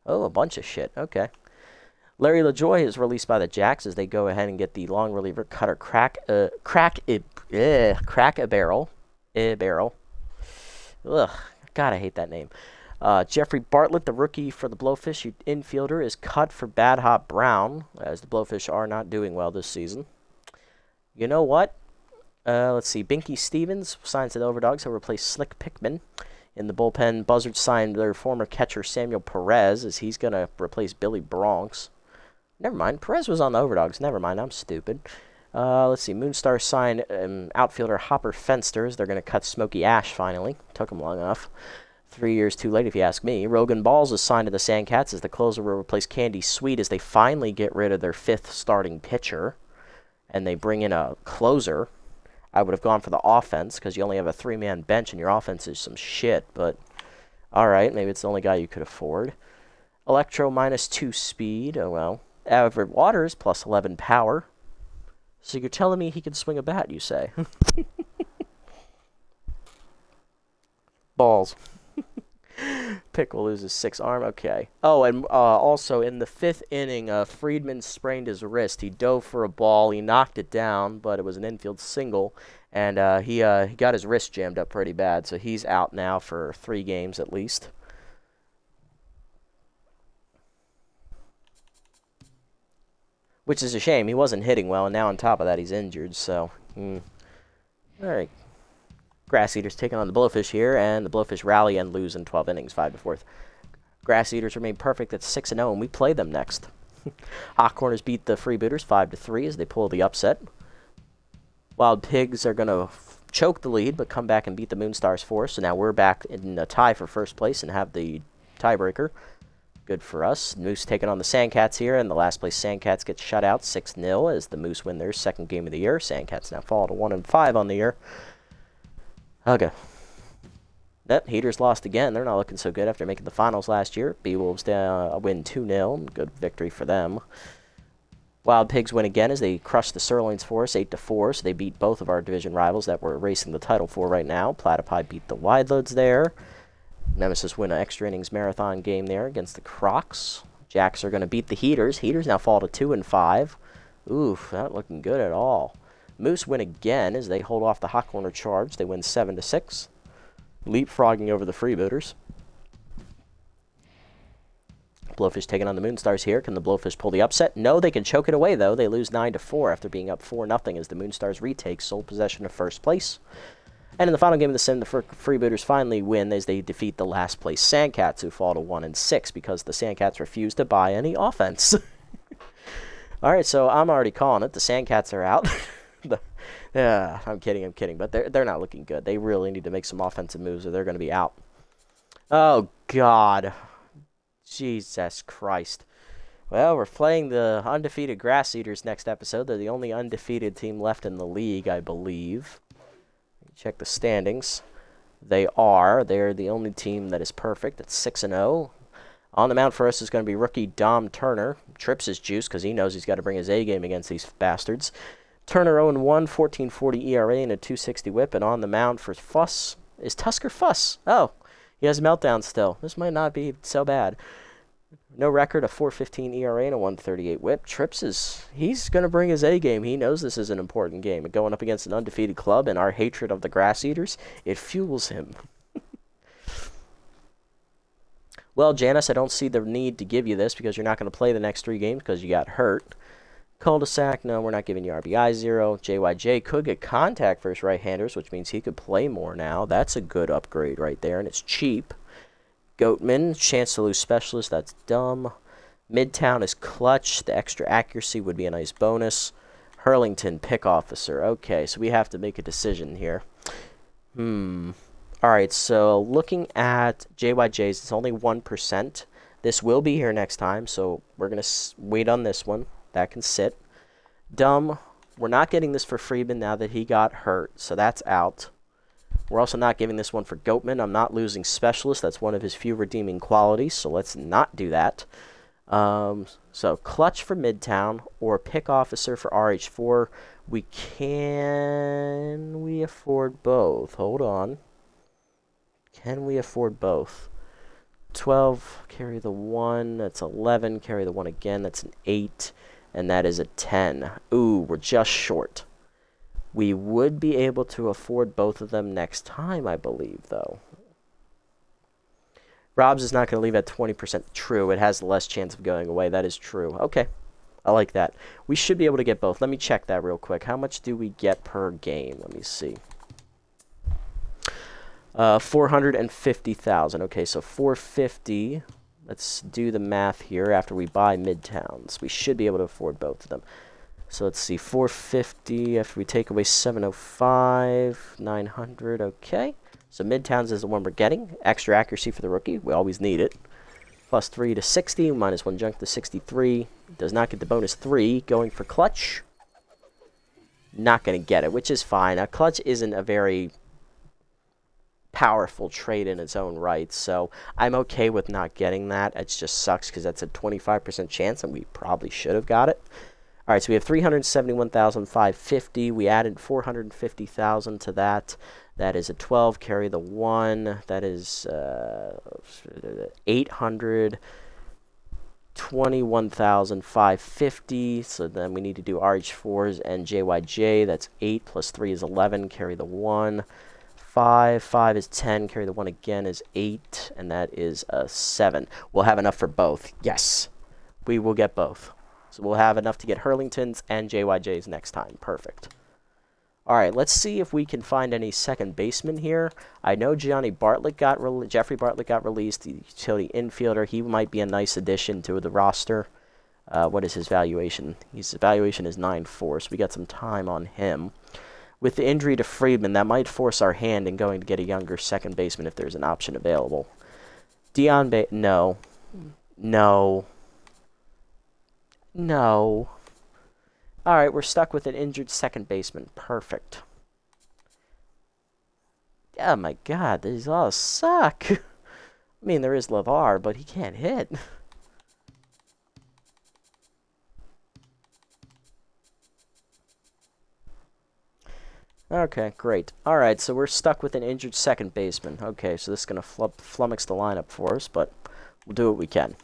Oh, a bunch of shit. Okay. Larry LaJoy is released by the Jacks as they go ahead and get the long reliever Cutter Crack a Barrel. Ugh, God, I hate that name. Jeffrey Bartlett, the rookie for the Blowfish infielder, is cut for Bad Hot Brown, as the Blowfish are not doing well this season. You know what? Let's see. Binky Stevens signs to the Overdogs. He'll replace Slick Pickman. In the bullpen, Buzzards signed their former catcher Samuel Perez, as he's going to replace Billy Bronx. Never mind. Perez was on the Overdogs. Never mind. I'm stupid. Let's see. Moonstar signed outfielder Hopper Fensters. They're going to cut Smokey Ash finally. Took him long enough. 3 years too late, if you ask me. Rogan Balls is signed to the Sandcats as the closer will replace Candy Sweet as they finally get rid of their 5th starting pitcher. And they bring in a closer. I would have gone for the offense because you only have a 3-man bench and your offense is some shit. But, all right, maybe it's the only guy you could afford. Electro -2 speed. Oh, well. Everett Waters plus 11 power. So you're telling me he can swing a bat, you say? Balls. Pickle loses 6 arm. Okay. Oh, and also in the 5th inning, Friedman sprained his wrist. He dove for a ball. He knocked it down, but it was an infield single. And he got his wrist jammed up pretty bad. So he's out now for 3 games at least. Which is a shame. He wasn't hitting well, and now on top of that, he's injured. So, all right. Grass Eaters taking on the Blowfish here, and the Blowfish rally and lose in 12 innings, 5-4. Grass Eaters remain perfect at 6-0, and we play them next. Hot Corners beat the Freebooters 5-3 as they pull the upset. Wild Pigs are going to choke the lead, but come back and beat the Moonstars for us. So now we're back in a tie for first place and have the tiebreaker. Good for us. Moose taking on the Sandcats here, and the last place Sandcats get shut out 6-0 as the Moose win their 2nd game of the year. Sandcats now fall to 1-5 on the year. Okay. Yep, Heaters lost again. They're not looking so good after making the finals last year. B-Wolves win 2-0. Good victory for them. Wild Pigs win again as they crush the Sirloins for us 8-4. So they beat both of our division rivals that we're racing the title for right now. Platypi beat the Wide Loads there. Nemesis win an extra innings marathon game there against the Crocs. Jacks are going to beat the Heaters. Heaters now fall to 2-5. Oof, not looking good at all. Moose win again as they hold off the hot corner charge. They win 7-6, leapfrogging over the Freebooters. Blowfish taking on the Moonstars here. Can the Blowfish pull the upset? No, they can choke it away, though. They lose 9-4 after being up 4-0 as the Moonstars retake sole possession of first place. And in the final game of the sim, the Freebooters finally win as they defeat the last place Sandcats, who fall to 1-6 because the Sandcats refuse to buy any offense. All right, so I'm already calling it. The Sandcats are out. I'm kidding, but they're not looking good. They really need to make some offensive moves or they're going to be out. Oh, God. Jesus Christ. Well, we're playing the undefeated Grass Eaters next episode. They're the only undefeated team left in the league, I believe. Check the standings. They're the only team that is perfect. It's 6-0. On the mound for us is going to be rookie Dom Turner. Trips his juice because he knows he's got to bring his A game against these bastards. Turner 0-1, 14.40 ERA and a 2.60 whip. And on the mound for Fuss is Tusker Fuss. Oh, he has a meltdown still. This might not be so bad. No record, a 4.15 ERA and a 1.38 whip. Trips he's going to bring his A game. He knows this is an important game. Going up against an undefeated club and our hatred of the Grass Eaters, it fuels him. Well, Janice, I don't see the need to give you this because you're not going to play the next 3 games because you got hurt. Cul-de-sac, no, we're not giving you RBI 0. JYJ could get contact versus right-handers, which means he could play more now. That's a good upgrade right there, and it's cheap. Goatman, chance to lose specialist, that's dumb. Midtown is clutch. The extra accuracy would be a nice bonus. Hurlington, pick officer. Okay, so we have to make a decision here. Alright, so looking at JYJ's, it's only 1%. This will be here next time, so we're going to wait on this one. That can sit. Dumb, we're not getting this for Freeman now that he got hurt, so that's out. We're also not giving this one for Goatman. I'm not losing specialist. That's one of his few redeeming qualities, so let's not do that. So clutch for Midtown or pick officer for RH4. Can we afford both? Hold on. Can we afford both? 12, carry the 1. That's 11, carry the 1 again. That's an 8, and that is a 10. Ooh, we're just short. We would be able to afford both of them next time, I believe, though. Rob's is not going to leave at 20% true. It has less chance of going away. That is true. Okay. I like that. We should be able to get both. Let me check that real quick. How much do we get per game? Let me see. 450,000. Okay, so 450. Let's do the math here after we buy Midtowns. We should be able to afford both of them. So let's see, 450 after we take away 705, 900, okay. So Midtowns is the one we're getting. Extra accuracy for the rookie. We always need it. Plus 3 to 60, minus 1 junk to 63. Does not get the bonus 3. Going for clutch. Not going to get it, which is fine. Now, clutch isn't a very powerful trait in its own right, so I'm okay with not getting that. It just sucks because that's a 25% chance, and we probably should have got it. All right, so we have 371,550. We added 450,000 to that. That is a 12. Carry the 1. That is 821,550. So then we need to do RH4s and JYJ. That's 8 plus 3 is 11. Carry the 1. 5. 5 is 10. Carry the 1 again is 8. And that is a 7. We'll have enough for both. Yes, we will get both. So we'll have enough to get Hurlington's and JYJ's next time. Perfect. All right, let's see if we can find any second baseman here. I know Jeffrey Bartlett got released, the utility infielder. He might be a nice addition to the roster. What is his valuation? His valuation is 9.4, so we got some time on him. With the injury to Friedman, that might force our hand in going to get a younger second baseman if there's an option available. No. Alright, we're stuck with an injured second baseman. Perfect. Oh my god, these all suck. I mean, there is LeVar, but he can't hit. Okay, great. Alright, so we're stuck with an injured second baseman. Okay, so this is going to flummox the lineup for us, but we'll do what we can.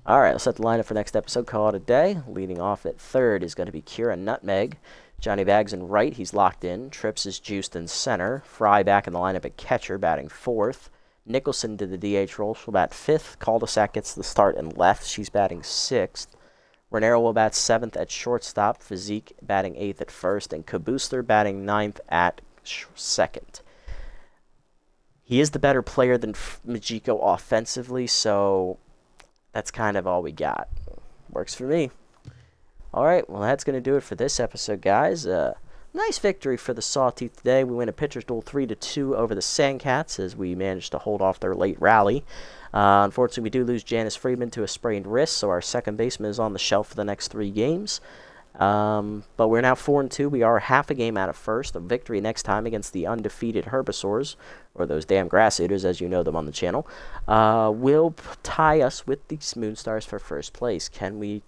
Alright, let's set the lineup for next episode. Call it a day. Leading off at third is going to be Kira Nutmeg. Johnny Bags in right, he's locked in. Trips is juiced in center. Fry back in the lineup at catcher, batting fourth. Nicholson did the DH role. She'll bat fifth. Cul-de-sac gets the start in left. She's batting sixth. Renero will bat seventh at shortstop. Physique batting eighth at first. And Kaboosler batting ninth at second. He is the better player than Majiko offensively, so that's kind of all we got. Works for me. All right, well, that's going to do it for this episode, guys. Nice victory for the Sawteeth today. We win a pitcher's duel 3-2 over the Sandcats as we managed to hold off their late rally. Unfortunately, we do lose Janice Friedman to a sprained wrist, so our second baseman is on the shelf for the next 3 games. But we're now 4-2. We are half a game out of first. A victory next time against the undefeated Herbisaurs, or those damn Grass Eaters, as you know them on the channel, will tie us with the Moonstars for first place. Can we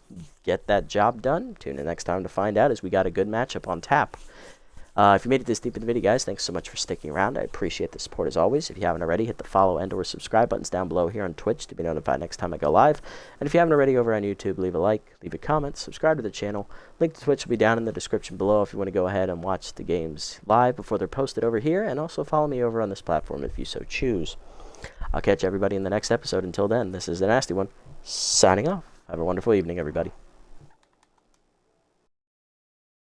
get that job done? Tune in next time to find out, as we got a good matchup on tap. If you made it this deep in the video, guys, thanks so much for sticking around. I appreciate the support as always. If you haven't already, hit the follow and or subscribe buttons down below here on Twitch to be notified next time I go live. And if you haven't already over on YouTube, leave a like, leave a comment, subscribe to the channel. Link to Twitch will be down in the description below if you want to go ahead and watch the games live before they're posted over here. And also follow me over on this platform if you so choose. I'll catch everybody in the next episode. Until then, this is the Nasty One, signing off. Have a wonderful evening, everybody.